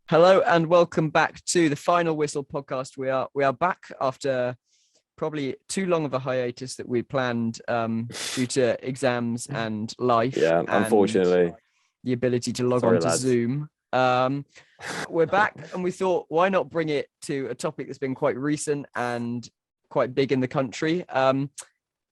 Hello and welcome back to the Final Whistle podcast. We are back after probably too long of a hiatus that we planned due to exams and life. Yeah, and unfortunately. the ability to log Sorry, on to lads. Zoom. We're back and we thought, why not bring it to a topic that's been quite recent and quite big in the country. The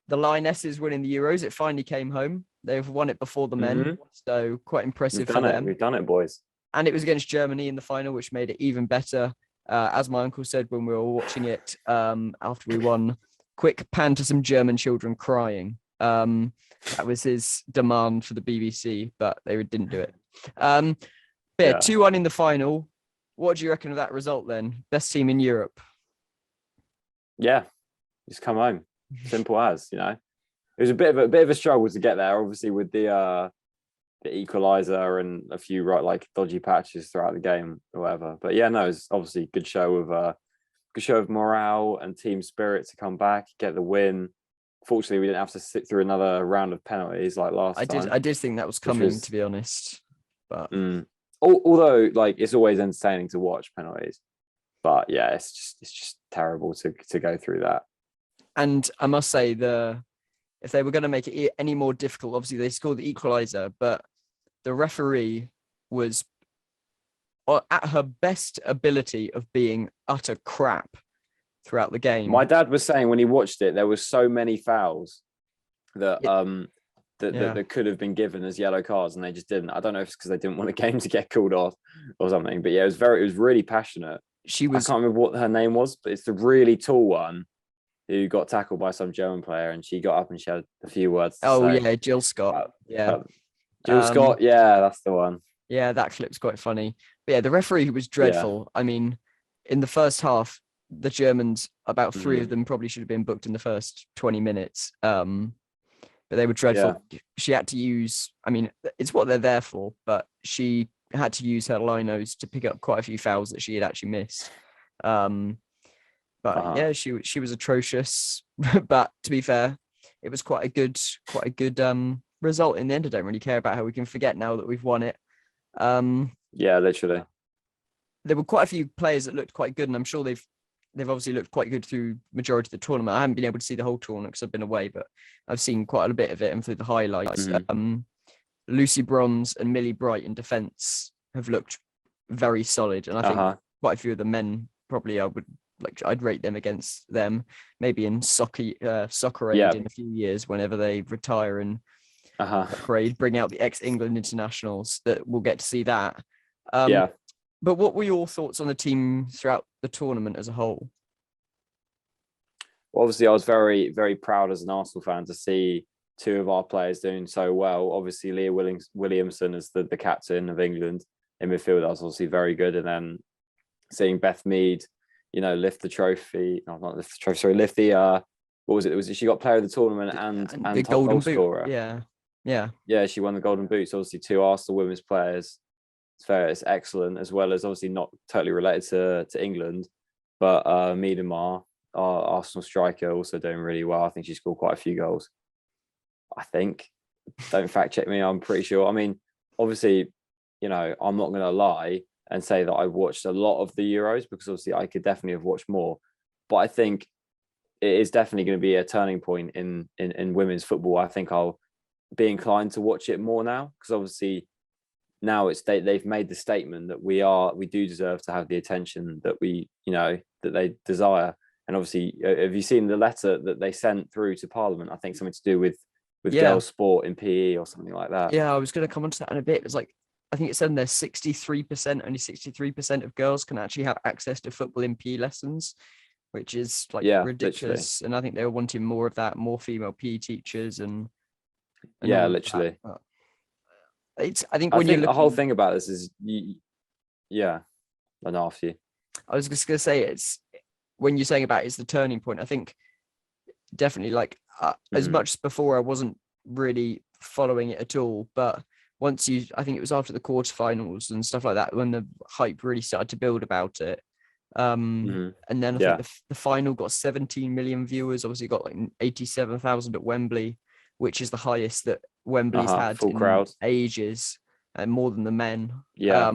Lionesses winning the Euros. It finally came home. They've won it before the men, so quite impressive for them. We've done it, boys. And it was against Germany in the final, which made it even better. As my uncle said when we were watching it after we won, quick pan to some German children crying. That was his demand for the BBC, but they didn't do it. But yeah, 2-1 in the final. What do you reckon of that result then? Best team in Europe? Yeah, just come home. Simple as, It was a bit of a struggle to get there, obviously, with the equalizer and a few dodgy patches throughout the game or whatever. But yeah, no, it's obviously a good show of morale and team spirit to come back, get the win. Fortunately, we didn't have to sit through another round of penalties like last time. I did think that was coming, to be honest. But although it's always entertaining to watch penalties. But yeah, it's just terrible to go through that. And I must say, if they were going to make it any more difficult, obviously they scored the equalizer, but the referee was at her best ability of being utter crap throughout the game. My dad was saying when he watched it, there was so many fouls that that could have been given as yellow cards, and they just didn't. I don't know if it's because they didn't want the game to get called off or something, but yeah, it was really passionate. I can't remember what her name was, but it's the really tall one who got tackled by some German player, and she got up and she had a few words to say. Yeah, Jill Scott. Jill Scott, yeah, that's the one. Yeah, that clip's quite funny. But yeah, the referee was dreadful. Yeah. I mean, in the first half, the Germans, about 3 of them probably should have been booked in the first 20 minutes. But they were dreadful. Yeah. She had to use, it's what they're there for, but she had to use her linos to pick up quite a few fouls that she had actually missed. But yeah, she was atrocious. But to be fair, it was quite a good result in the end. I don't really care about how we can forget now that we've won it. Yeah, literally. There were quite a few players that looked quite good, and I'm sure they've obviously looked quite good through majority of the tournament. I haven't been able to see the whole tournament because I've been away, but I've seen quite a bit of it and through the highlights. Lucy Bronze and Millie Bright in defence have looked very solid, and I think quite a few of the men probably I'd rate them against them, maybe in soccer aid in a few years whenever they retire and bring out the ex-England internationals. That we'll get to see that. But what were your thoughts on the team throughout the tournament as a whole? Well, obviously, I was very, very proud as an Arsenal fan to see 2 of our players doing so well. Obviously, Leah Williamson as the captain of England in midfield, that was obviously very good. And then seeing Beth Mead, lift the trophy. No, not lift the trophy. Sorry, lift the what was it? Was she got player of the tournament and the top golden goal scorer? Yeah. She won the golden boot. So obviously 2 Arsenal women's players. It's fair. It's excellent, as well as obviously not totally related to England, but Miedemar, our Arsenal striker, also doing really well. I think she scored quite a few goals. I think. Don't fact check me. I'm pretty sure. Obviously, I'm not going to lie and say that I watched a lot of the Euros, because obviously I could definitely have watched more. But I think it is definitely going to be a turning point in women's football. I think I'll be inclined to watch it more now, because obviously now they've made the statement that we do deserve to have the attention that that they desire. And obviously, have you seen the letter that they sent through to Parliament? I think something to do with girls' sport in PE or something like that. Yeah, I was going to come on to that in a bit. It's I think it said there 63%, only 63% of girls can actually have access to football in PE lessons, which is ridiculous. Literally. And I think they were wanting more of that, more female PE teachers and literally. I think the whole thing about this is, and after you. I was just going to say, it's when you're saying about it's the turning point. I think definitely as much as before I wasn't really following it at all, but once I think it was after the quarterfinals and stuff like that when the hype really started to build about it. And then I think the final got 17 million viewers. Obviously, got 87,000 at Wembley, which is the highest that Wembley's had full in crowd ages, and more than the men. Yeah.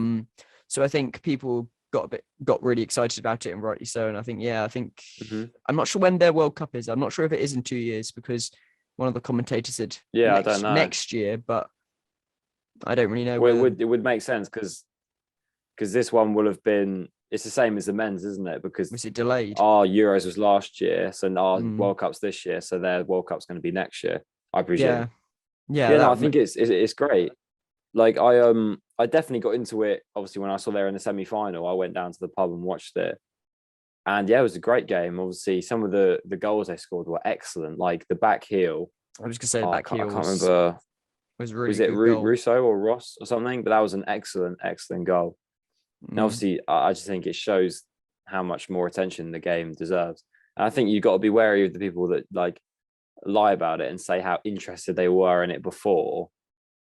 So I think people got really excited about it, and rightly so. And I think I'm not sure when their World Cup is. I'm not sure if it is in 2 years, because one of the commentators said I don't know. next year, but I don't really know. Well, it would make sense because this one will have been. It's the same as the men's, isn't it? Because was it delayed? Our Euros was last year, so our World Cup's this year, so their World Cup's going to be next year, I presume. Yeah. No, I think it's great. Like I definitely got into it. Obviously, when I saw they were in the semi-final, I went down to the pub and watched it. And yeah, it was a great game. Obviously, some of the goals they scored were excellent. Like the back heel. I was gonna say the back heel. I can't remember. Was it Russo or Ross or something? But that was an excellent goal. And obviously, I just think it shows how much more attention the game deserves. And I think you've got to be wary of the people that like lie about it and say how interested they were in it before,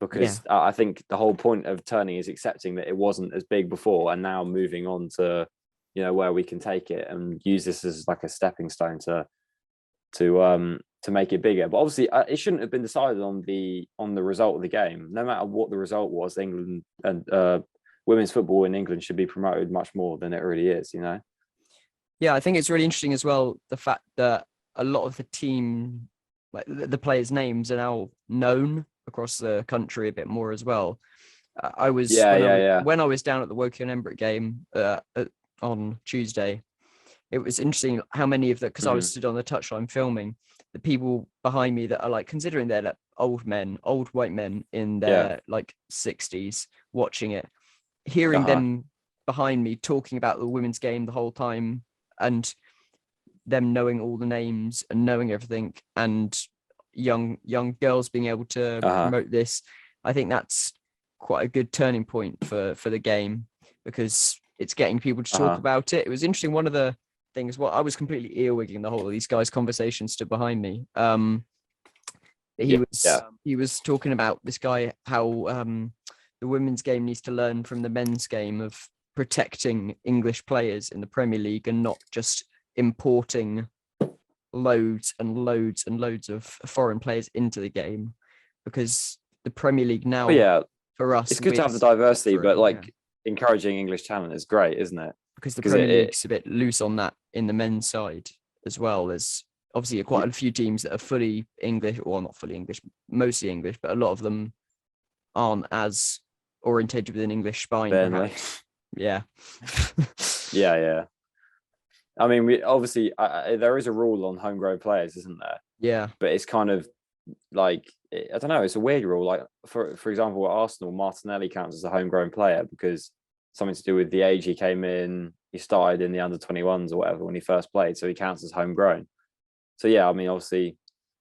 because I think the whole point of turning is accepting that it wasn't as big before, and now moving on to, where we can take it and use this as like a stepping stone to make it bigger. But obviously, it shouldn't have been decided on the result of the game. No matter what the result was, England and women's football in England should be promoted much more than it really is. Yeah, I think it's really interesting as well, the fact that a lot of the team, like the players' names, are now known across the country a bit more as well. When I was down at the Woking and Emirates game on Tuesday, it was interesting how many of the, because I was stood on the touchline filming, the people behind me that are like, considering they're like old white men in their like 60s watching it, hearing them behind me talking about the women's game the whole time, and them knowing all the names and knowing everything, and young girls being able to promote this. I think that's quite a good turning point for the game, because it's getting people to talk about it. It was interesting. One of the things, I was completely earwigging the whole of these guys' conversations stood behind me. He was talking about this guy, how the women's game needs to learn from the men's game of protecting English players in the Premier League and not just importing loads and loads and loads of foreign players into the game, because the Premier League now, for us, it's good to have the diversity, but encouraging English talent is great, isn't it? Because the Premier League's a bit loose on that in the men's side as well. There's obviously quite a few teams that are fully English, or not fully English, mostly English, but a lot of them aren't as orientated with an English spine. Yeah. Yeah. I mean, we obviously there is a rule on homegrown players, isn't there? Yeah. But it's kind of like, I don't know, it's a weird rule. Like for example, at Arsenal, Martinelli counts as a homegrown player because something to do with the age he came in. He started in the under-21s or whatever when he first played, so he counts as homegrown. So yeah, I mean, obviously,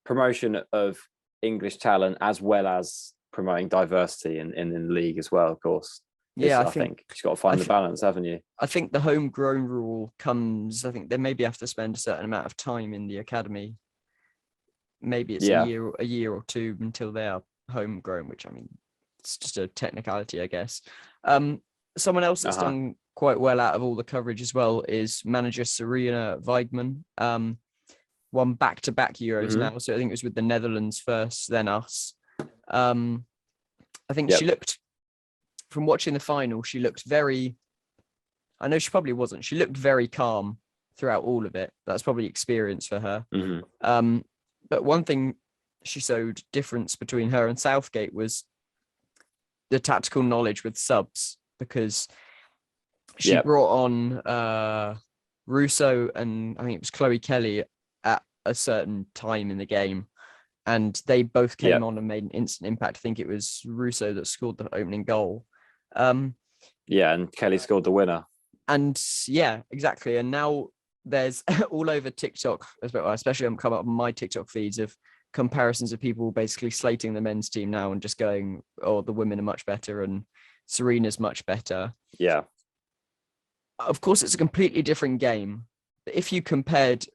promotion of English talent as well as promoting diversity in the league as well, of course. Yeah, I think you've got to find the balance, haven't you? I think the homegrown rule comes, I think they maybe have to spend a certain amount of time in the academy. Maybe it's a year or two until they are homegrown, which, I mean, it's just a technicality, I guess. Someone else that's done quite well out of all the coverage as well is manager Serena Weigmann. Won back-to-back Euros now, so I think it was with the Netherlands first, then us. I think she looked, from watching the final, she looked very, I know she probably wasn't, she looked very calm throughout all of it. That's probably experience for her. But one thing she showed difference between her and Southgate was the tactical knowledge with subs, because she brought on Russo and I think it was Chloe Kelly at a certain time in the game, and they both came on and made an instant impact. I think it was Russo that scored the opening goal. And Kelly scored the winner. And yeah, exactly. And now there's all over TikTok, especially I'm coming up on my TikTok feeds, of comparisons of people basically slating the men's team now and just going, oh, the women are much better and Serena's much better. Yeah. Of course, it's a completely different game. But if you compared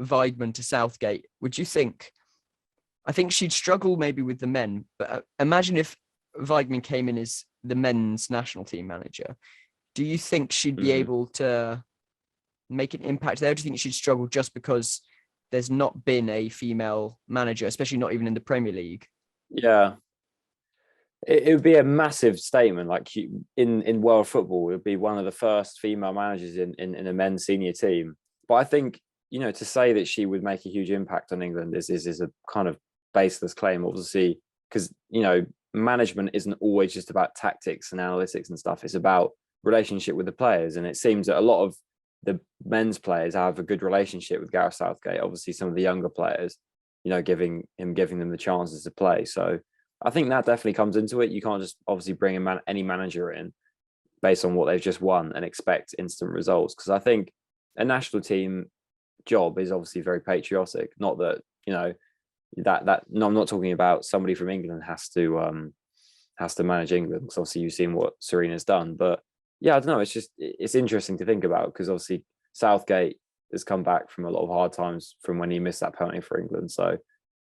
Weidmann to Southgate, would you think, I think she'd struggle maybe with the men, but imagine if Weidmann came in as the men's national team manager. Do you think she'd be able to make an impact there? Do you think she'd struggle just because there's not been a female manager, especially not even in the Premier League? Yeah. It would be a massive statement. Like in world football, it would be one of the first female managers in a men's senior team. But I think, to say that she would make a huge impact on England is a kind of baseless claim, obviously, because management isn't always just about tactics and analytics and stuff. It's about relationship with the players, and it seems that a lot of the men's players have a good relationship with Gareth Southgate. Obviously, some of the younger players, giving them the chances to play. So I think that definitely comes into it. You can't just obviously bring any manager in based on what they've just won and expect instant results. Because I think a national team job is obviously very patriotic. Not that that no, I'm not talking about somebody from England has to manage England, because obviously you've seen what Serena's done. But yeah, I don't know. It's interesting to think about, because obviously Southgate has come back from a lot of hard times from when he missed that penalty for England. So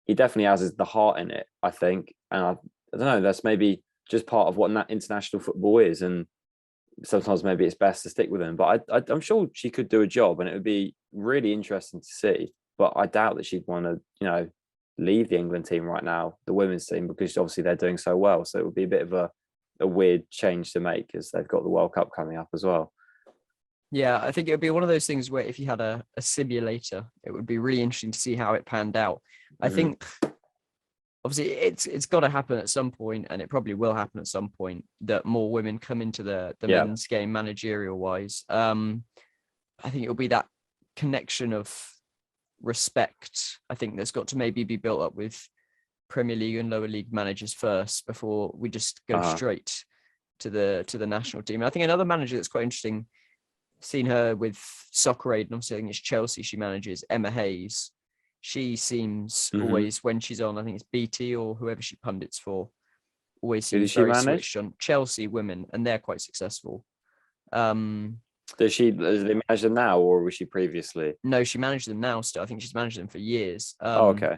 he definitely has the heart in it, I think. And I don't know, that's maybe just part of what international football is. And sometimes maybe it's best to stick with him. But I'm sure she could do a job, and it would be really interesting to see. But I doubt that she'd want to, leave the England team right now, the women's team, because obviously they're doing so well. So it would be a bit of a weird change to make, as they've got the World Cup coming up as well. Yeah, I think it would be one of those things where if you had a simulator, it would be really interesting to see how it panned out. I think obviously it's got to happen at some point, and it probably will happen at some point, that more women come into the men's game managerial wise. I think it'll be that connection of respect. I think there's got to maybe be built up with Premier League and lower league managers first, before we just go straight to the national team. And I think another manager that's quite interesting, seen her with Soccer Aid, and obviously I think it's Chelsea she manages, Emma Hayes. She seems always, when she's on, I think it's BT or whoever she pundits for, always seems very switched on. Chelsea women, and they're quite successful. Does they manage them now, or was she previously? No, she managed them now still. I think she's managed them for years. Okay.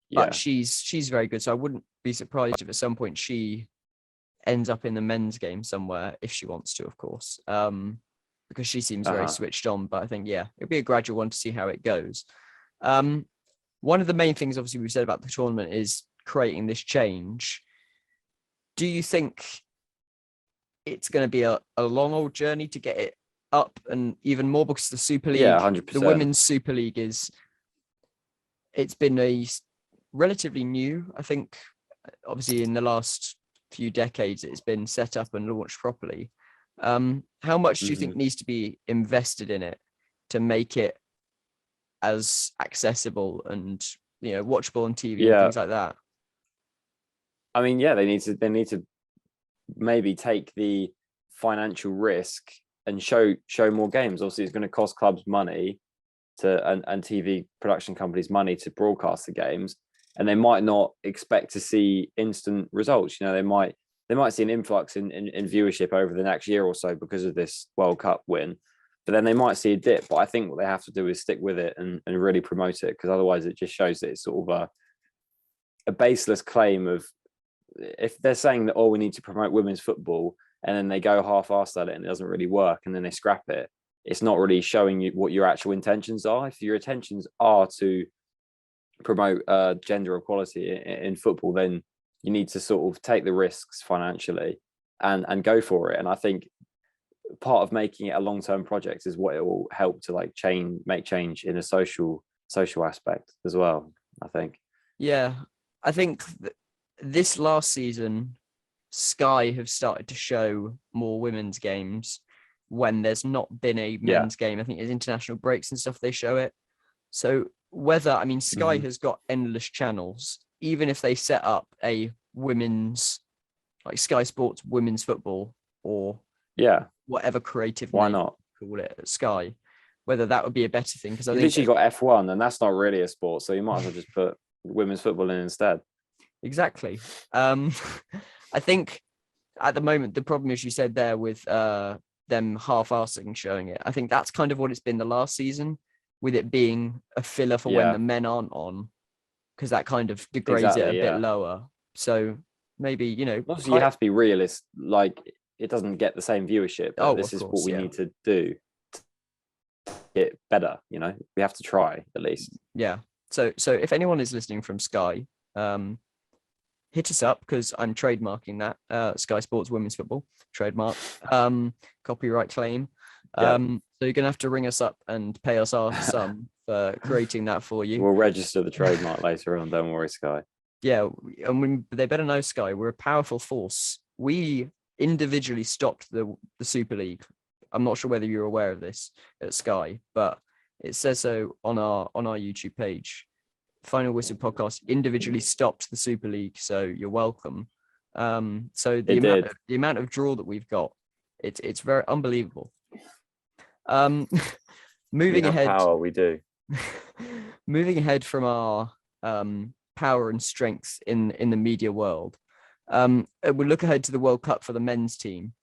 Yeah. But she's very good. So I wouldn't be surprised if at some point she ends up in the men's game somewhere, if she wants to, of course. Because she seems very switched on. But I think, it'll be a gradual one to see how it goes. One of the main things, obviously, we've said about the tournament is creating this change. Do you think it's going to be a long old journey to get it up, and even more because the Super League, 100%. The Women's Super League it's been relatively new, I think. Obviously, in the last few decades, it's been set up and launched properly. How much do you think needs to be invested in it to make it as accessible and watchable on TV and things like that? I mean, they need to maybe take the financial risk and show more games. Obviously, it's going to cost clubs money and TV production companies money to broadcast the games, and they might not expect to see instant results. They might see an influx in viewership over the next year or so because of this World Cup win, but then they might see a dip. But I think what they have to do is stick with it and really promote it, because otherwise it just shows that it's sort of a baseless claim of, if they're saying that, we need to promote women's football, and then they go half-assed at it and it doesn't really work, and then they scrap it, it's not really showing you what your actual intentions are. If your intentions are to promote gender equality in football, then you need to sort of take the risks financially and go for it. And I think part of making it a long-term project is what it will help to make change in a social aspect as well, I think. Yeah, I think this last season, Sky have started to show more women's games when there's not been a men's game. I think it's international breaks and stuff, they show it. So Sky has got endless channels. Even if they set up a women's, like Sky Sports women's football, or whatever creative why name not call it at Sky, whether that would be a better thing, because I think literally got F1, and that's not really a sport, so you might as well just put women's football in instead. Exactly. I think at the moment the problem is, you said there, with them half-assing showing it. I think that's kind of what it's been the last season, with it being a filler for when the men aren't on, because that kind of degrades it a bit lower. So maybe, obviously you have to be realist. Like, it doesn't get the same viewership. This is what we need to do to get better. We have to try, at least. Yeah. So if anyone is listening from Sky, hit us up, because I'm trademarking that. Sky Sports Women's Football trademark, copyright claim. So you're gonna have to ring us up and pay us our sum for creating that for you. We'll register the trademark later on. Don't worry, Sky. Yeah, and they better know, Sky, we're a powerful force. We individually stopped the Super League. I'm not sure whether you're aware of this at Sky, but it says so on our YouTube page. Final Whistle podcast individually stopped the Super League, so you're welcome. So the amount of draw that we've got, it's very unbelievable. Moving ahead, power, we do. Moving ahead from our power and strength in the media world, we'll look ahead to the World Cup for the men's team.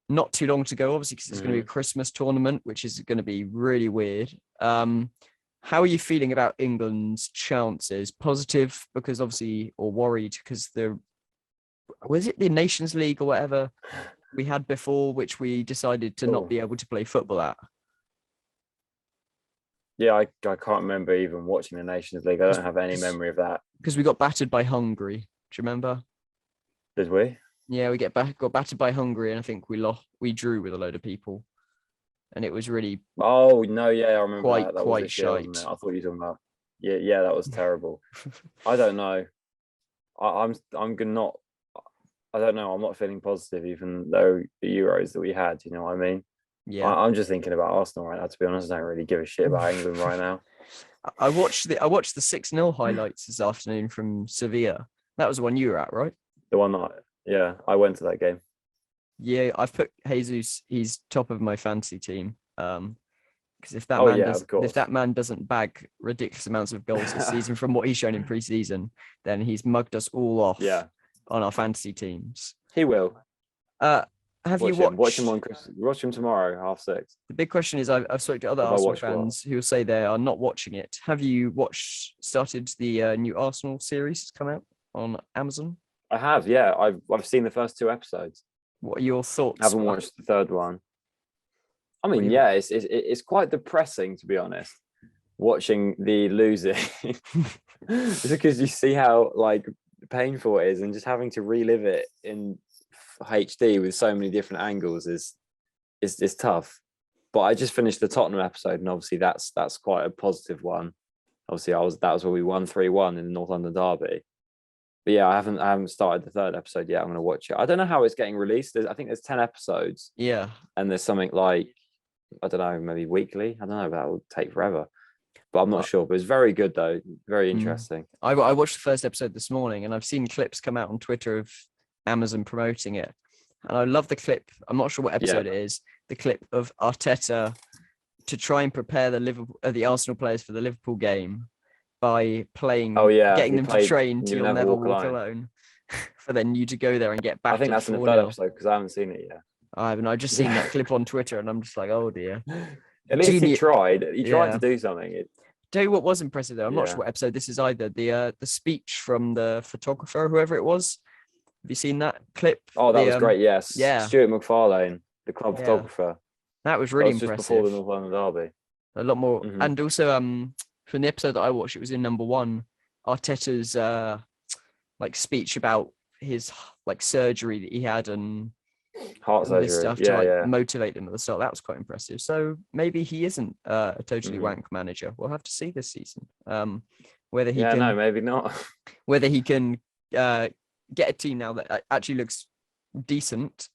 Not too long to go, obviously, because it's going to be a Christmas tournament, which is going to be really weird. How are you feeling about England's chances? Positive, because obviously, or worried because was it the Nations League or whatever we had before, which we decided to not be able to play football at? Yeah, I can't remember even watching the Nations League. I don't have any memory of that. Because we got battered by Hungary. Do you remember? Did we? Yeah, we got battered by Hungary, and I think we drew with a load of people. And it was really... Oh, no, yeah, I remember that. That quite was shite. I thought you were talking about... Yeah, that was terrible. I don't know. I'm not... I don't know. I'm not feeling positive, even though the Euros that we had, you know what I mean? Yeah. I'm just thinking about Arsenal right now, to be honest. I don't really give a shit about England right now. I watched the 6-0 highlights this afternoon from Sevilla. That was the one you were at, right? The one that, I went to that game. Yeah, I've put Jesus. He's top of my fantasy team. Because if that man doesn't bag ridiculous amounts of goals this season from what he's shown in pre-season, then he's mugged us all off. On our fantasy teams. He will. Watch Watch him tomorrow, 6:30. The big question is, I've spoken to other Arsenal fans who will say they are not watching it. Have you started the new Arsenal series that's come out on Amazon? I have, yeah. I've seen the first 2 episodes. What are your thoughts? I haven't watched the third one. I mean, it's quite depressing, to be honest, watching the losing. Just because you see how painful it is, and just having to relive it in HD with so many different angles is tough. But I just finished the Tottenham episode, and obviously that's quite a positive one. Obviously, that was where we won 3-1 in the North London derby. But yeah, I haven't started the third episode yet. I'm going to watch it. I don't know how it's getting released. I think there's 10 episodes. Yeah, and there's something I don't know, maybe weekly. I don't know. That will take forever. But I'm not sure. But it's very good though. Very interesting. I watched the first episode this morning, and I've seen clips come out on Twitter of Amazon promoting it, and I love the clip. I'm not sure what episode it is. The clip of Arteta to try and prepare the Arsenal players for the Liverpool game by playing. Getting them to train to You'll Never Walk Alone. For then you to go there and get back. I think that's in the third episode because I haven't seen it yet. I haven't. I've just seen that clip on Twitter, and I'm just like, oh dear. At least he tried. He tried to do something. Tell you what was impressive though. I'm not sure what episode this is either. The speech from the photographer, whoever it was. Have you seen that clip? Oh, that was great. Yes. Yeah. Stuart McFarlane, the club photographer. That was really impressive. Just before the North London derby. A lot more, and also from the episode that I watched, it was in number 1. Arteta's speech about his surgery that he had and heart surgery stuff to motivate him at the start. That was quite impressive. So maybe he isn't a totally wank manager. We'll have to see this season. Whether he can, no, maybe not. Whether he can get a team now that actually looks decent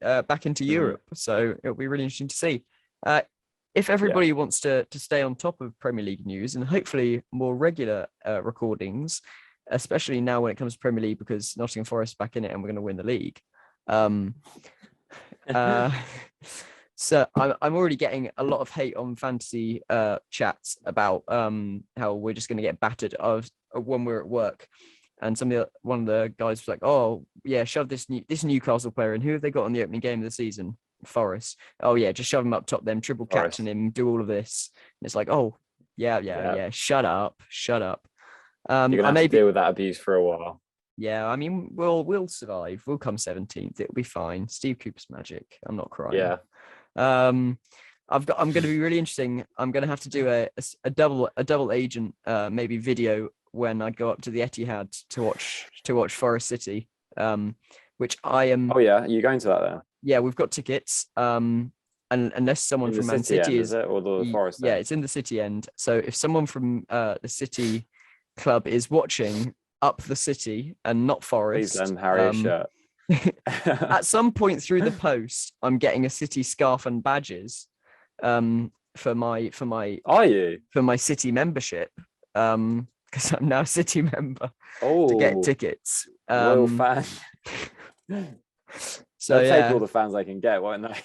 back into Europe. So it'll be really interesting to see. If everybody wants to stay on top of Premier League news and hopefully more regular recordings, especially now when it comes to Premier League, because Nottingham Forest back in it and we're going to win the league. So I'm already getting a lot of hate on fantasy chats about how we're just going to get battered when we're at work. And one of the guys was like, "Oh yeah, shove this Newcastle player in. Who have they got on the opening game of the season? Forest. Oh yeah, just shove him up top. Them triple captain him. Do all of this." And it's like, "Oh yeah. Shut up. You're gonna have to deal with that abuse for a while." Yeah, I mean, we'll survive. We'll come 17th. It'll be fine. Steve Cooper's magic. I'm not crying. Yeah. I'm going to be really interesting. I'm going to have to do a double agent maybe video when I go up to the Etihad to watch Forest City, which I am. Oh yeah, you're going to that then? Yeah, we've got tickets. And unless someone In the from Man city City end, is it, or the Forest yeah, end? it's in the City end. So if someone from the City club is watching up the City and not Please Forest, lend Harry a shirt. at some point through the post, I'm getting a City scarf and badges for my Are you? for my City membership, because I'm now a City member to get Oh, tickets. royal fan. So They'll take yeah, all the fans they can get, won't they?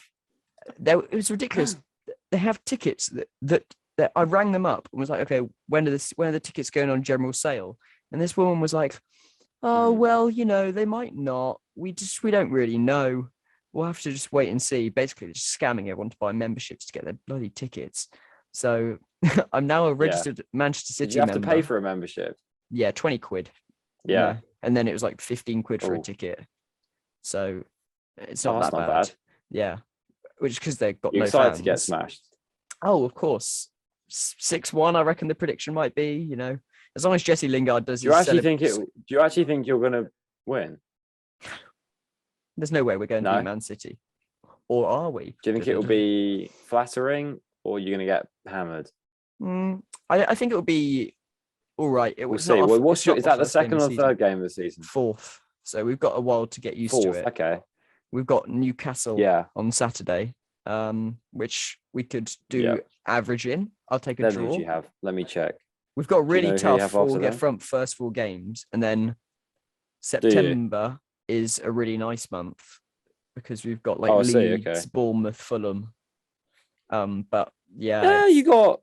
it was ridiculous. They have tickets that I rang them up and was like, okay, when are the tickets going on general sale? And this woman was like, oh well, they might not. We don't really know. We'll have to just wait and see. Basically, just scamming everyone to buy memberships to get their bloody tickets. So I'm now a registered Manchester City Did you have member. to pay for a membership? Yeah, 20 quid. Yeah. And then it was like 15 quid for a Oh. ticket. So it's Oh, not that's that not bad. bad. Yeah. Which because they've got You're no excited fans. to get smashed. Oh, of course. 6-1, I reckon the prediction might be, as long as Jesse Lingard does Do you actually think you're gonna win? There's no way we're going to No? beat Man City. Or are we? Do you think it will be flattering, or you're gonna get hammered? I think it will be all right. We'll see. Well, is that the second or third game of the season? Fourth. So we've got a while to get used to it. Okay. We've got Newcastle on Saturday, which we could do average in. I'll take a Then draw. who do you have? Let me check. We've got really tough first 4 games, and then September is a really nice month because we've got like Leeds, Bournemouth, Fulham. But yeah, you got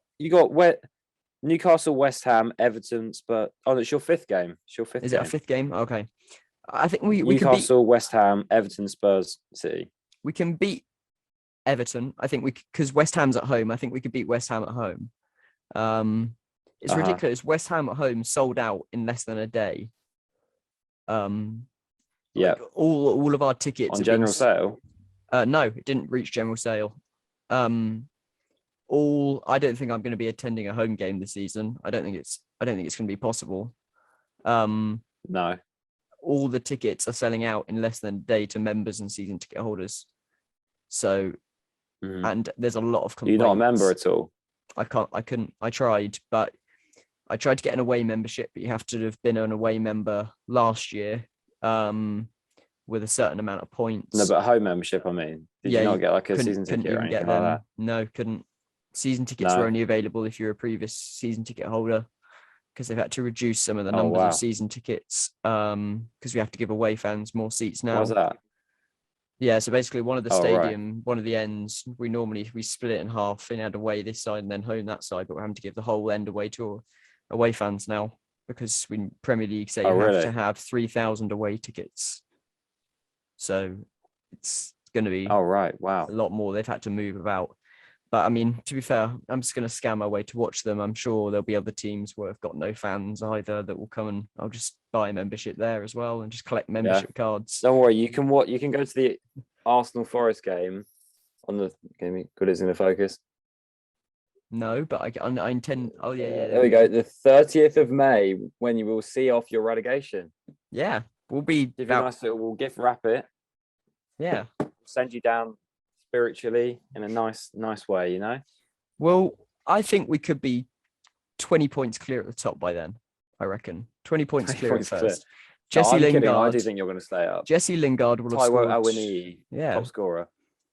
Newcastle, West Ham, Everton, Spurs. Oh, it's your 5th game. It's your 5th. Is it a 5th game? Okay. I think we Newcastle, West Ham, Everton, Spurs, City. We can beat Everton. I think because West Ham's at home. I think we could beat West Ham at home. It's ridiculous. West Ham at home sold out in less than a day. Like all of our tickets on general sale. No, it didn't reach general sale. I don't think I'm going to be attending a home game this season. I don't think it's going to be possible. No. All the tickets are selling out in less than a day to members and season ticket holders. So, and there's a lot of complaints. You're not a member at all? I couldn't. I tried, but I tried to get an away membership, but you have to have been an away member last year with a certain amount of points. No, but a home membership, I mean. Did you not get like a season ticket or anything like that? No, couldn't. Season tickets were only available if you're a previous season ticket holder, because they've had to reduce some of the numbers of season tickets because we have to give away fans more seats now. What's that? Yeah, so basically one of the stadium, one of the ends, we split it in half and had away this side and then home that side, but we're having to give the whole end away to away fans now because we Premier League say you have to have 3,000 away tickets. So it's going to be a lot more. They've had to move about. But I mean, to be fair, I'm just going to scam my way to watch them. I'm sure there'll be other teams where I've got no fans either that will come, and I'll just buy a membership there as well and just collect membership cards. Don't worry, you can go to the Arsenal Forest game on the game. Good, is in the focus. No, but I intend. Oh yeah. There we go. The 30th of May, when you will see off your relegation. Yeah, we'll be. Give you a nice little. We'll gift wrap it. Yeah. Send you down spiritually in a nice way, Well, I think we could be 20 points clear at the top by then. I reckon 20 points clear at first. Jesse Lingard. Kidding. I do think you're going to stay up. Jesse Lingard will have scored. Top scorer.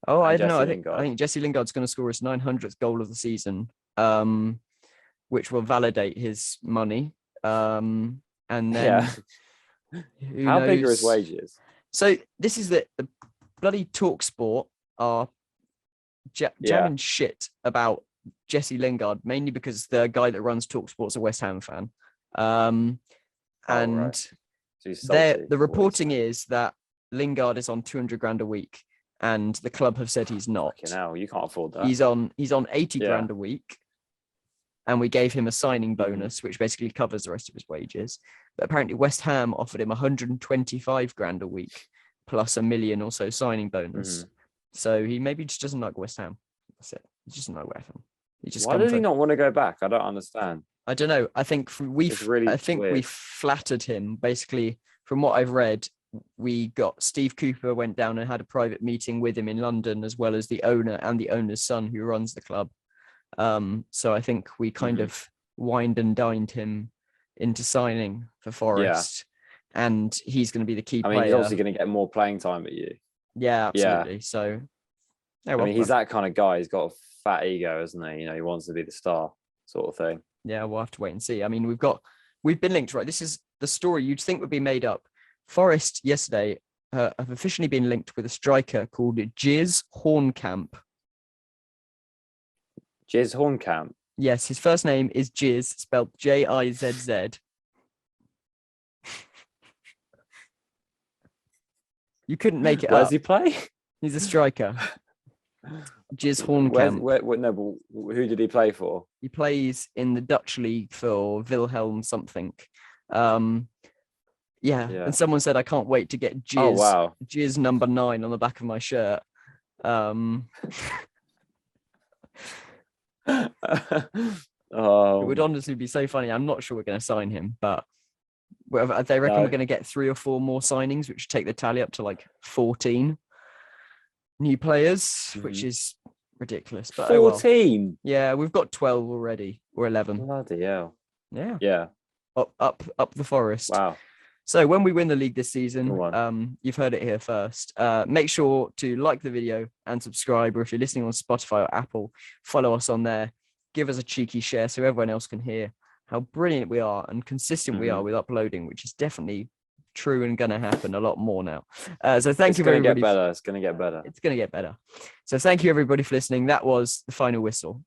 Oh, I don't know. I think Jesse Lingard's going to score his 900th goal of the season, which will validate his money. And then how big are his wages? So this is the bloody TalkSport are jamming shit about Jesse Lingard, mainly because the guy that runs TalkSport's a West Ham fan. The reporting is that Lingard is on 200 grand a week, and the club have said he's not. Hell, you can't afford that. He's on 80 grand a week, and we gave him a signing bonus, which basically covers the rest of his wages. But apparently West Ham offered him 125 grand a week plus $1 million or so signing bonus. So he maybe just doesn't like West Ham. That's it. He doesn't like West Ham. Why does he not want to go back? I don't understand. I don't know. I think It's really I think we weird. flattered him. Basically, from what I've read, we got Steve Cooper went down and had a private meeting with him in London, as well as the owner and the owner's son who runs the club. So I think we kind of wined and dined him into signing for Forest, and he's going to be the key player. He's obviously going to get more playing time at you. Yeah, absolutely. So, he's that kind of guy. He's got a fat ego, isn't he? He wants to be the star, sort of thing. Yeah, we'll have to wait and see. We've been linked, right? This is the story you'd think would be made up. Forest yesterday have officially been linked with a striker called Jizz Hornkamp. Jizz Hornkamp? Yes, his first name is Jizz, spelled Jizz. You couldn't make it Where up. does he play? He's a striker. Jizz Hornkamp. Who did he play for? He plays in the Dutch league for Wilhelm something. And someone said, I can't wait to get Jizz number 9 on the back of my shirt. It would honestly be so funny. I'm not sure we're going to sign him, but they reckon we're going to get 3 or 4 more signings, which take the tally up to like 14 new players, which is ridiculous. But 14? Yeah, we've got 12 already, or 11. Bloody hell. Yeah. Up the Forest. Wow. So when we win the league this season, you've heard it here first. Make sure to like the video and subscribe, or if you're listening on Spotify or Apple, follow us on there. Give us a cheeky share so everyone else can hear how brilliant we are and consistent we are with uploading, which is definitely true and going to happen a lot more now. So thank you, everybody. It's going to get better. It's going to get better. So thank you, everybody, for listening. That was The Final Whistle.